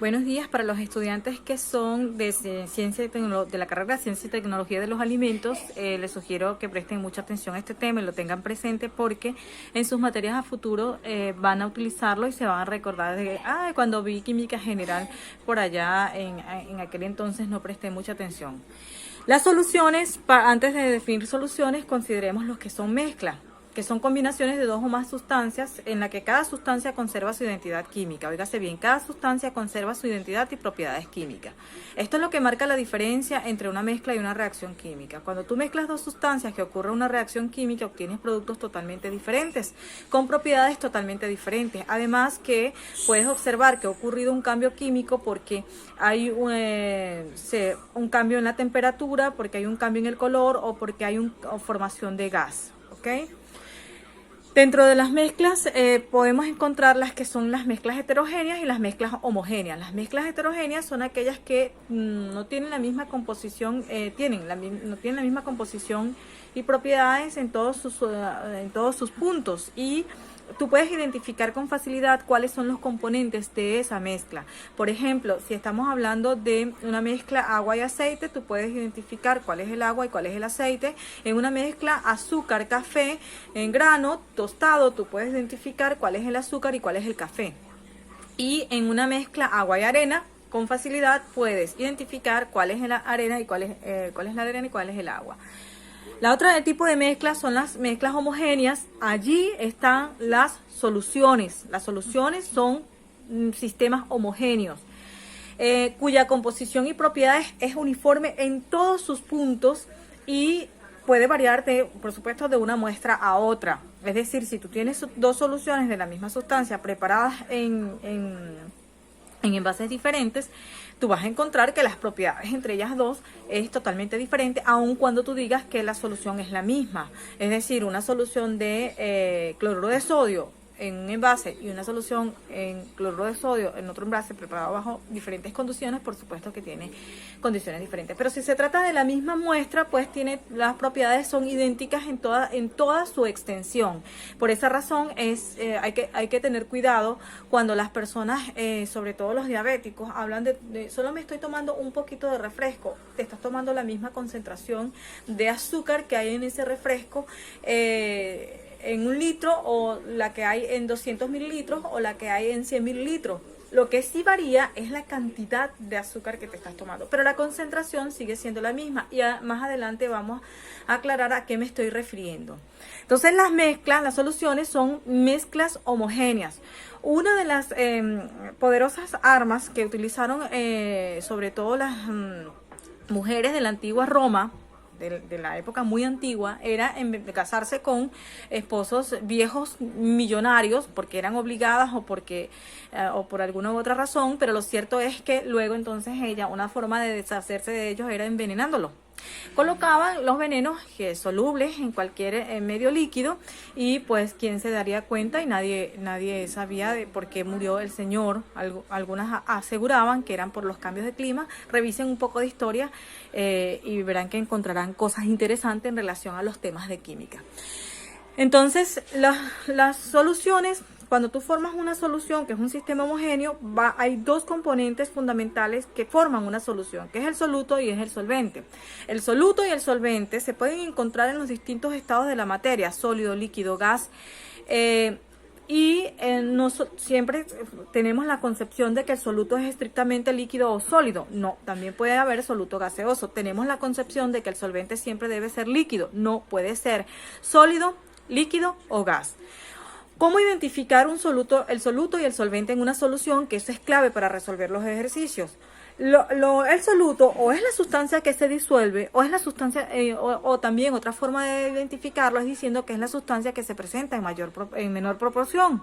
Buenos días para los estudiantes que son de ciencia y de la carrera de Ciencia y Tecnología de los Alimentos. Les sugiero que presten mucha atención a este tema y lo tengan presente porque en sus materias a futuro van a utilizarlo y se van a recordar de cuando vi química general por allá en aquel entonces no presté mucha atención. Las soluciones, antes de definir soluciones, consideremos los que son mezclas, que son combinaciones de dos o más sustancias en la que cada sustancia conserva su identidad química. Óigase bien, cada sustancia conserva su identidad y propiedades químicas. Esto es lo que marca la diferencia entre una mezcla y una reacción química. Cuando tú mezclas dos sustancias que ocurre una reacción química, obtienes productos totalmente diferentes, con propiedades totalmente diferentes. Además que puedes observar que ha ocurrido un cambio químico porque hay un cambio en la temperatura, porque hay un cambio en el color o porque hay una formación de gas. ¿Ok? Dentro de las mezclas podemos encontrar las que son las mezclas heterogéneas y las mezclas homogéneas. Las mezclas heterogéneas son aquellas que no tienen la misma composición, no tienen la misma composición y propiedades en todos sus puntos, y tú puedes identificar con facilidad cuáles son los componentes de esa mezcla. Por ejemplo, si estamos hablando de una mezcla agua y aceite, tú puedes identificar cuál es el agua y cuál es el aceite. En una mezcla azúcar, café en grano, tostado, tú puedes identificar cuál es el azúcar y cuál es el café. Y en una mezcla agua y arena, con facilidad puedes identificar cuál es la arena y cuál es la arena y cuál es el agua. La otra tipo de mezclas son las mezclas homogéneas. Allí están las soluciones. Las soluciones son sistemas homogéneos, cuya composición y propiedades es uniforme en todos sus puntos y puede variar, por supuesto, de una muestra a otra. Es decir, si tú tienes dos soluciones de la misma sustancia preparadas en envases diferentes, tú vas a encontrar que las propiedades entre ellas dos es totalmente diferente, aun cuando tú digas que la solución es la misma. Es decir, una solución de cloruro de sodio en un envase y una solución en cloruro de sodio en otro envase preparado bajo diferentes condiciones, por supuesto que tiene condiciones diferentes. Pero si se trata de la misma muestra, pues las propiedades son idénticas en toda su extensión. Por esa razón hay que tener cuidado cuando las personas, sobre todo los diabéticos, hablan de solo me estoy tomando un poquito de refresco. Te estás tomando la misma concentración de azúcar que hay en ese refresco, en 1 litro, o la que hay en 200 mililitros o la que hay en 100 mililitros. Lo que sí varía es la cantidad de azúcar que te estás tomando, pero la concentración sigue siendo la misma, y más adelante vamos a aclarar a qué me estoy refiriendo. Entonces las soluciones son mezclas homogéneas. Una de las poderosas armas que utilizaron sobre todo las mujeres de la antigua Roma, de la época muy antigua, era en casarse con esposos viejos millonarios porque eran obligadas o por alguna u otra razón, pero lo cierto es que luego entonces una forma de deshacerse de ellos era envenenándolos. Colocaban los venenos solubles en cualquier medio líquido, y pues quién se daría cuenta, y nadie sabía de por qué murió el señor. Algunas aseguraban que eran por los cambios de clima. Revisen un poco de historia y verán que encontrarán cosas interesantes en relación a los temas de química. Entonces, las soluciones, cuando tú formas una solución que es un sistema homogéneo, hay dos componentes fundamentales que forman una solución, que es el soluto y es el solvente. El soluto y el solvente se pueden encontrar en los distintos estados de la materia: sólido, líquido, gas. No siempre tenemos la concepción de que el soluto es estrictamente líquido o sólido. No, también puede haber soluto gaseoso. Tenemos la concepción de que el solvente siempre debe ser líquido. No, puede ser sólido, líquido o gas. ¿Cómo identificar el soluto y el solvente en una solución? Que eso es clave para resolver los ejercicios. El soluto o es la sustancia que se disuelve, o es la sustancia, o también otra forma de identificarlo es diciendo que es la sustancia que se presenta en menor proporción.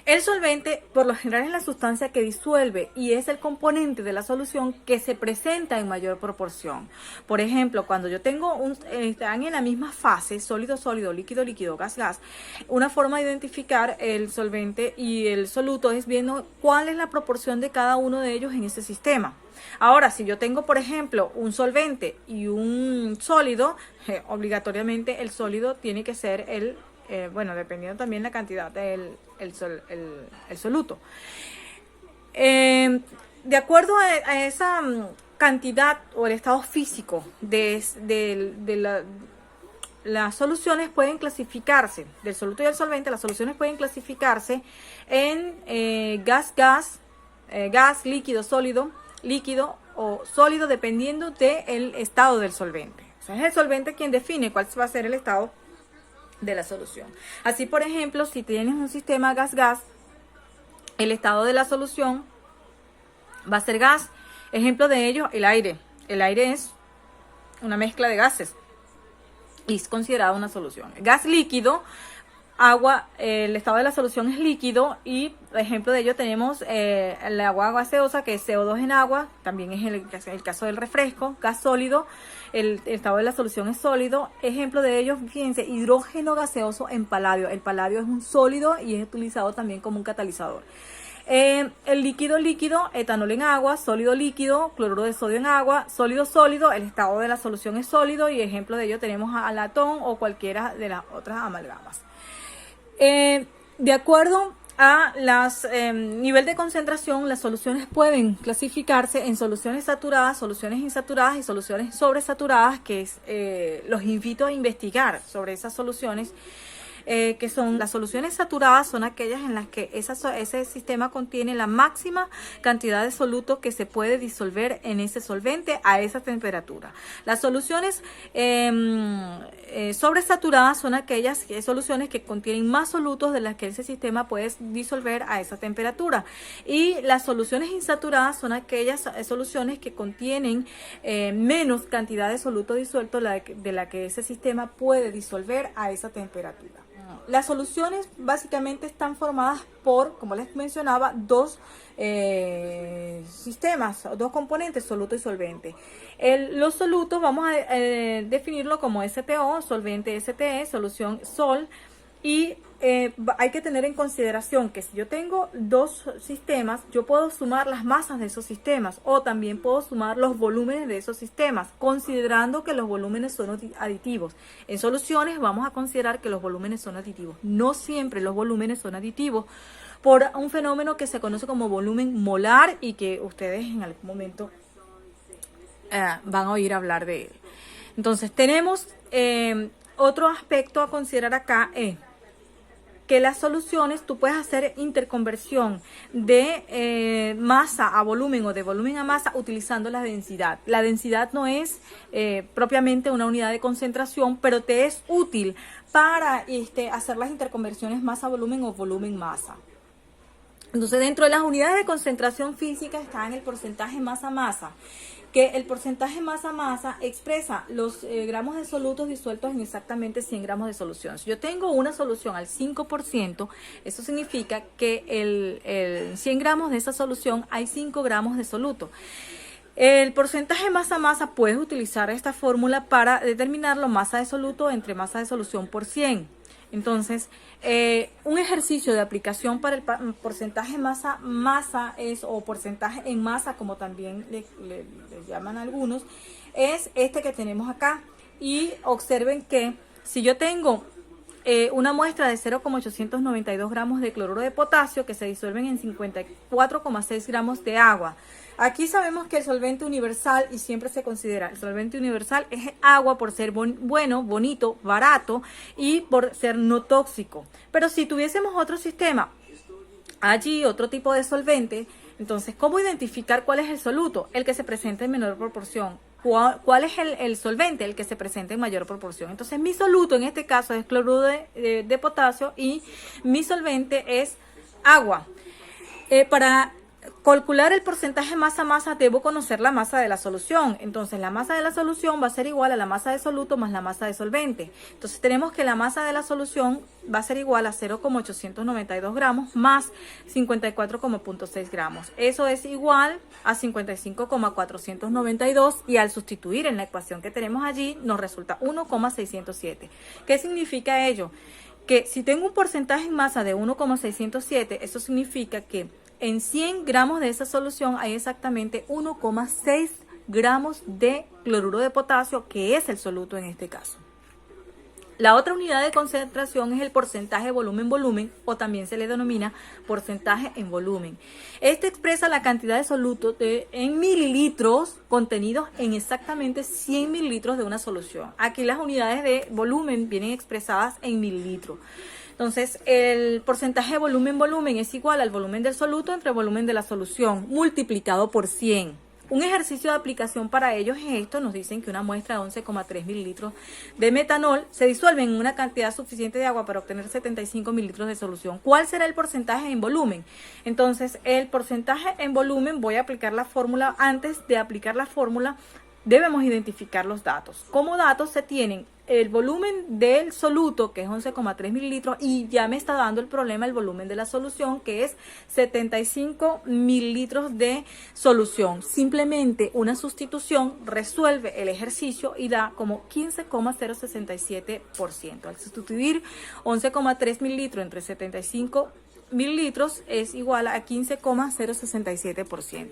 El solvente, por lo general, es la sustancia que disuelve y es el componente de la solución que se presenta en mayor proporción. Por ejemplo, cuando yo están en la misma fase, sólido, sólido, líquido, líquido, gas, gas, una forma de identificar el solvente y el soluto es viendo cuál es la proporción de cada uno de ellos en ese sistema. Ahora, si yo tengo, por ejemplo, un solvente y un sólido, obligatoriamente el sólido tiene que ser dependiendo también la cantidad del soluto. De acuerdo a esa cantidad o el estado físico las soluciones pueden clasificarse, del soluto y el solvente, las soluciones pueden clasificarse en gas, líquido, líquido o sólido, dependiendo del estado del solvente. O sea, es el solvente quien define cuál va a ser el estado de la solución. Así, por ejemplo, si tienes un sistema gas-gas, el estado de la solución va a ser gas. Ejemplo de ello, el aire. El aire es una mezcla de gases y es considerado una solución. Gas líquido, agua, el estado de la solución es líquido y ejemplo de ello tenemos el agua gaseosa, que es CO2 en agua, también es el caso del refresco. Gas sólido, el estado de la solución es sólido. Ejemplo de ello, fíjense, hidrógeno gaseoso en paladio. El paladio es un sólido y es utilizado también como un catalizador. El líquido, etanol en agua, sólido líquido, cloruro de sodio en agua, sólido, el estado de la solución es sólido y ejemplo de ello tenemos a latón o cualquiera de las otras amalgamas. De acuerdo a nivel de concentración, las soluciones pueden clasificarse en soluciones saturadas, soluciones insaturadas y soluciones sobresaturadas, que los invito a investigar sobre esas soluciones. Que son las soluciones saturadas, son aquellas en las que ese sistema contiene la máxima cantidad de soluto que se puede disolver en ese solvente a esa temperatura. Las soluciones sobresaturadas son aquellas soluciones que contienen más solutos de las que ese sistema puede disolver a esa temperatura. Y las soluciones insaturadas son aquellas soluciones que contienen menos cantidad de soluto disuelto de la que ese sistema puede disolver a esa temperatura. Las soluciones básicamente están formadas por, como les mencionaba, dos sistemas, dos componentes, soluto y solvente. Los solutos vamos a definirlo como STO, solvente STE, solución SOL. Y hay que tener en consideración que si yo tengo dos sistemas, yo puedo sumar las masas de esos sistemas o también puedo sumar los volúmenes de esos sistemas, considerando que los volúmenes son aditivos. En soluciones vamos a considerar que los volúmenes son aditivos. No siempre los volúmenes son aditivos por un fenómeno que se conoce como volumen molar y que ustedes en algún momento van a oír hablar de él. Entonces tenemos otro aspecto a considerar acá que las soluciones, tú puedes hacer interconversión de masa a volumen o de volumen a masa utilizando la densidad. La densidad no es propiamente una unidad de concentración, pero te es útil para hacer las interconversiones masa-volumen o volumen-masa. Entonces, dentro de las unidades de concentración física está en el porcentaje masa-masa, que el porcentaje masa-masa expresa los gramos de solutos disueltos en exactamente 100 gramos de solución. Si yo tengo una solución al 5%, eso significa que el 100 gramos de esa solución hay 5 gramos de soluto. El porcentaje masa-masa, puedes utilizar esta fórmula para determinarlo, masa de soluto entre masa de solución por 100. Entonces, un ejercicio de aplicación para el porcentaje masa es, o porcentaje en masa, como también le llaman algunos, es este que tenemos acá. Y observen que si yo tengo una muestra de 0,892 gramos de cloruro de potasio que se disuelven en 54,6 gramos de agua. Aquí sabemos que el solvente universal, y siempre se considera el solvente universal, es agua por ser bueno, bonito, barato y por ser no tóxico. Pero si tuviésemos otro sistema, allí otro tipo de solvente, entonces, ¿cómo identificar cuál es el soluto? El que se presenta en menor proporción. ¿Cuál es el solvente? El que se presenta en mayor proporción. Entonces, mi soluto en este caso es cloruro de potasio y mi solvente es agua. Para calcular el porcentaje masa-masa debo conocer la masa de la solución. Entonces la masa de la solución va a ser igual a la masa de soluto más la masa de solvente. Entonces tenemos que la masa de la solución va a ser igual a 0,892 gramos más 54,6 gramos. Eso es igual a 55,492 y al sustituir en la ecuación que tenemos allí nos resulta 1,607. ¿Qué significa ello? Que si tengo un porcentaje en masa de 1,607, eso significa que en 100 gramos de esa solución hay exactamente 1,6 gramos de cloruro de potasio, que es el soluto en este caso. La otra unidad de concentración es el porcentaje volumen-volumen, o también se le denomina porcentaje en volumen. Este expresa la cantidad de soluto en mililitros contenidos en exactamente 100 mililitros de una solución. Aquí las unidades de volumen vienen expresadas en mililitros. Entonces, el porcentaje volumen-volumen es igual al volumen del soluto entre el volumen de la solución multiplicado por 100. Un ejercicio de aplicación para ellos es esto. Nos dicen que una muestra de 11,3 mililitros de metanol se disuelve en una cantidad suficiente de agua para obtener 75 mililitros de solución. ¿Cuál será el porcentaje en volumen? Entonces, el porcentaje en volumen, voy a aplicar la fórmula. Antes de aplicar la fórmula, debemos identificar los datos. Como datos se tienen el volumen del soluto, que es 11,3 mililitros, y ya me está dando el problema el volumen de la solución, que es 75 mililitros de solución. Simplemente una sustitución resuelve el ejercicio y da como 15,067%. Al sustituir 11,3 mililitros entre 75 mililitros es igual a 15,067%.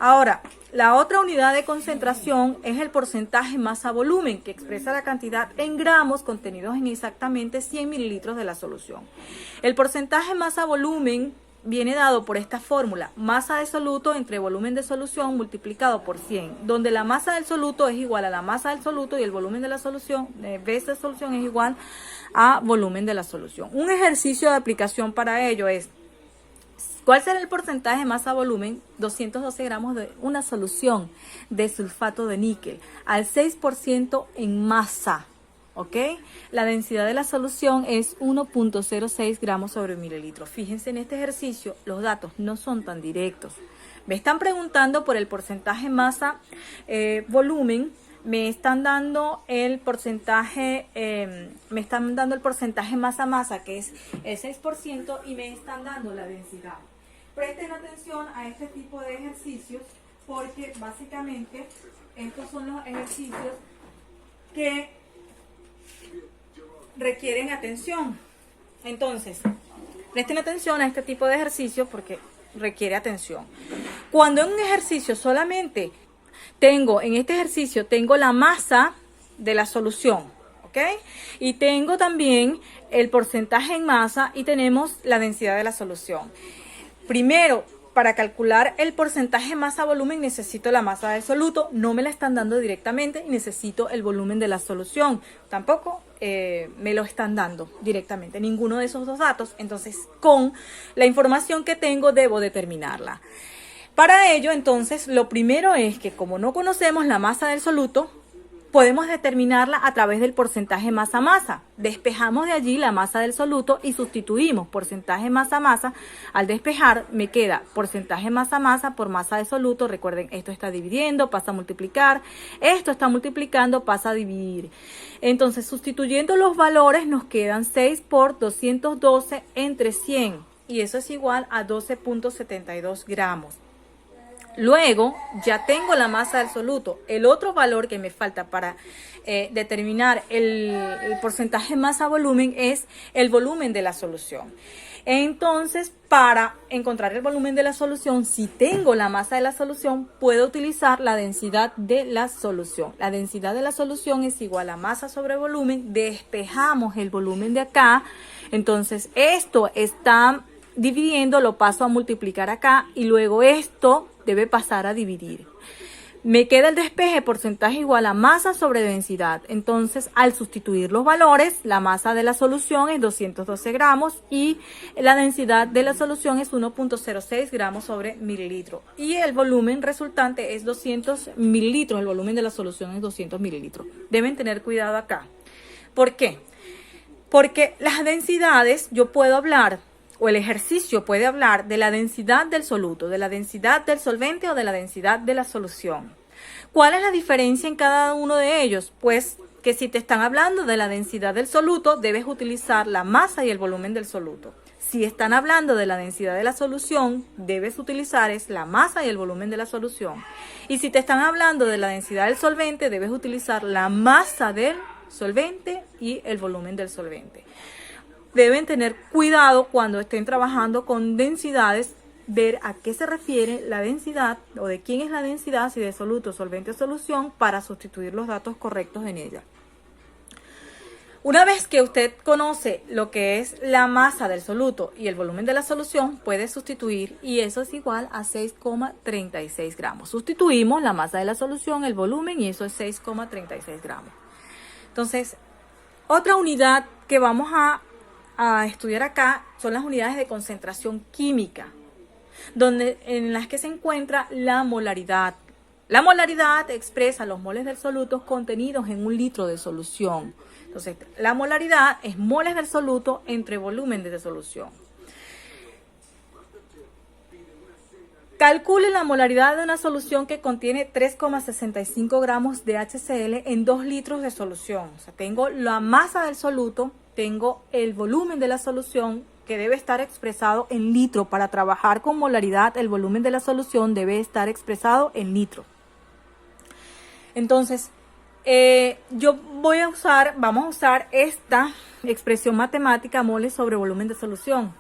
Ahora, la otra unidad de concentración es el porcentaje masa-volumen, que expresa la cantidad en gramos contenidos en exactamente 100 mililitros de la solución. El porcentaje masa-volumen viene dado por esta fórmula: masa de soluto entre volumen de solución multiplicado por 100, donde la masa del soluto es igual a la masa del soluto y el volumen de la solución, veces solución, es igual a volumen de la solución. Un ejercicio de aplicación para ello es: ¿cuál será el porcentaje masa-volumen? 212 gramos de una solución de sulfato de níquel al 6% en masa, ¿ok? La densidad de la solución es 1.06 gramos sobre mililitro. Fíjense en este ejercicio, los datos no son tan directos. Me están preguntando por el porcentaje masa-volumen. Me están dando el porcentaje, masa-masa, que es el 6%, y me están dando la densidad. Presten atención a este tipo de ejercicios, porque básicamente estos son los ejercicios que requieren atención. Entonces, presten atención a este tipo de ejercicios porque requiere atención. Cuando en un ejercicio solamente en este ejercicio tengo la masa de la solución, ¿ok? Y tengo también el porcentaje en masa y tenemos la densidad de la solución. Primero, para calcular el porcentaje masa-volumen necesito la masa del soluto. No me la están dando directamente y necesito el volumen de la solución. Tampoco me lo están dando directamente, ninguno de esos dos datos. Entonces, con la información que tengo debo determinarla. Para ello, entonces, lo primero es que, como no conocemos la masa del soluto, podemos determinarla a través del porcentaje masa-masa. Despejamos de allí la masa del soluto y sustituimos porcentaje masa-masa. Al despejar me queda porcentaje masa-masa por masa de soluto. Recuerden, esto está dividiendo, pasa a multiplicar. Esto está multiplicando, pasa a dividir. Entonces, sustituyendo los valores, nos quedan 6 por 212 entre 100. Y eso es igual a 12.72 gramos. Luego ya tengo la masa del soluto. El otro valor que me falta para determinar el porcentaje masa-volumen es el volumen de la solución. Entonces, para encontrar el volumen de la solución, si tengo la masa de la solución, puedo utilizar la densidad de la solución. La densidad de la solución es igual a masa sobre volumen. Despejamos el volumen de acá. Entonces, esto está dividiendo, lo paso a multiplicar acá y luego esto debe pasar a dividir. Me queda el despeje, porcentaje igual a masa sobre densidad. Entonces, al sustituir los valores, la masa de la solución es 212 gramos y la densidad de la solución es 1.06 gramos sobre mililitro. Y el volumen resultante es 200 mililitros. El volumen de la solución es 200 mililitros. Deben tener cuidado acá. ¿Por qué? Porque las densidades, yo puedo hablar, o el ejercicio puede hablar de la densidad del soluto, de la densidad del solvente o de la densidad de la solución. ¿Cuál es la diferencia en cada uno de ellos? Pues que si te están hablando de la densidad del soluto, debes utilizar la masa y el volumen del soluto. Si están hablando de la densidad de la solución, debes utilizar la masa y el volumen de la solución. Y si te están hablando de la densidad del solvente, debes utilizar la masa del solvente y el volumen del solvente. Deben tener cuidado cuando estén trabajando con densidades, ver a qué se refiere la densidad o de quién es la densidad, si de soluto, solvente o solución, para sustituir los datos correctos en ella. Una vez que usted conoce lo que es la masa del soluto y el volumen de la solución, puede sustituir, y eso es igual a 6,36 gramos. Sustituimos la masa de la solución, el volumen, y eso es 6,36 gramos. Entonces, otra unidad que vamos a estudiar acá son las unidades de concentración química, en las que se encuentra la molaridad. La molaridad expresa los moles del soluto contenidos en un litro de solución. Entonces, la molaridad es moles del soluto entre volumen de solución. Calcule la molaridad de una solución que contiene 3,65 gramos de HCl en 2 litros de solución. O sea, tengo la masa del soluto, tengo el volumen de la solución, que debe estar expresado en litro. Para trabajar con molaridad, el volumen de la solución debe estar expresado en litro. Entonces, vamos a usar esta expresión matemática, moles sobre volumen de solución,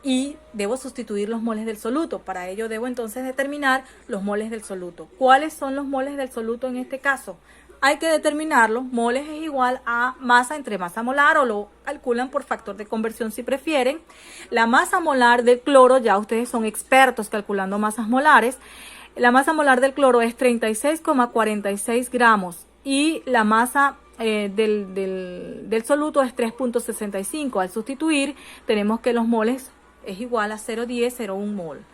y debo sustituir los moles del soluto. Para ello debo entonces determinar los moles del soluto. ¿Cuáles son los moles del soluto en este caso? Hay que determinarlos. Moles es igual a masa entre masa molar, o lo calculan por factor de conversión si prefieren. La masa molar del cloro, ya ustedes son expertos calculando masas molares. La masa molar del cloro es 36,46 gramos y la masa del soluto es 3,65. Al sustituir, tenemos que los moles es igual a 0,10, 0,1 mol.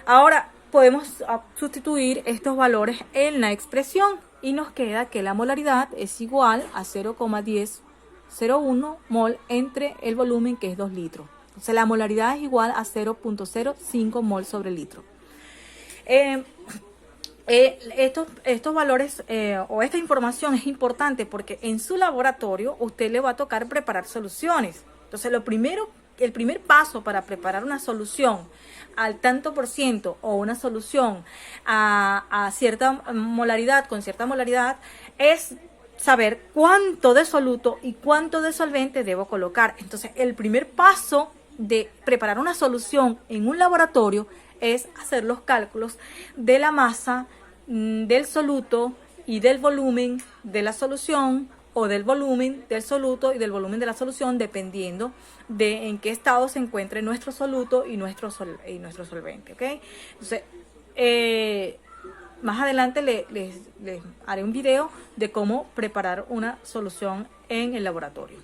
Ahora podemos sustituir estos valores en la expresión y nos queda que la molaridad es igual a 0,1001 mol entre el volumen, que es 2 litros. Entonces la molaridad es igual a 0,05 mol sobre litro. Estos valores o esta información es importante porque en su laboratorio usted le va a tocar preparar soluciones. Entonces el primer paso para preparar una solución al tanto por ciento, o una solución a cierta molaridad, con cierta molaridad, es saber cuánto de soluto y cuánto de solvente debo colocar. Entonces el primer paso de preparar una solución en un laboratorio es hacer los cálculos de la masa, del soluto y del volumen de la solución, o del volumen del soluto y del volumen de la solución, dependiendo de en qué estado se encuentre nuestro soluto y nuestro solvente, ¿ok? Entonces, más adelante les haré un video de cómo preparar una solución en el laboratorio.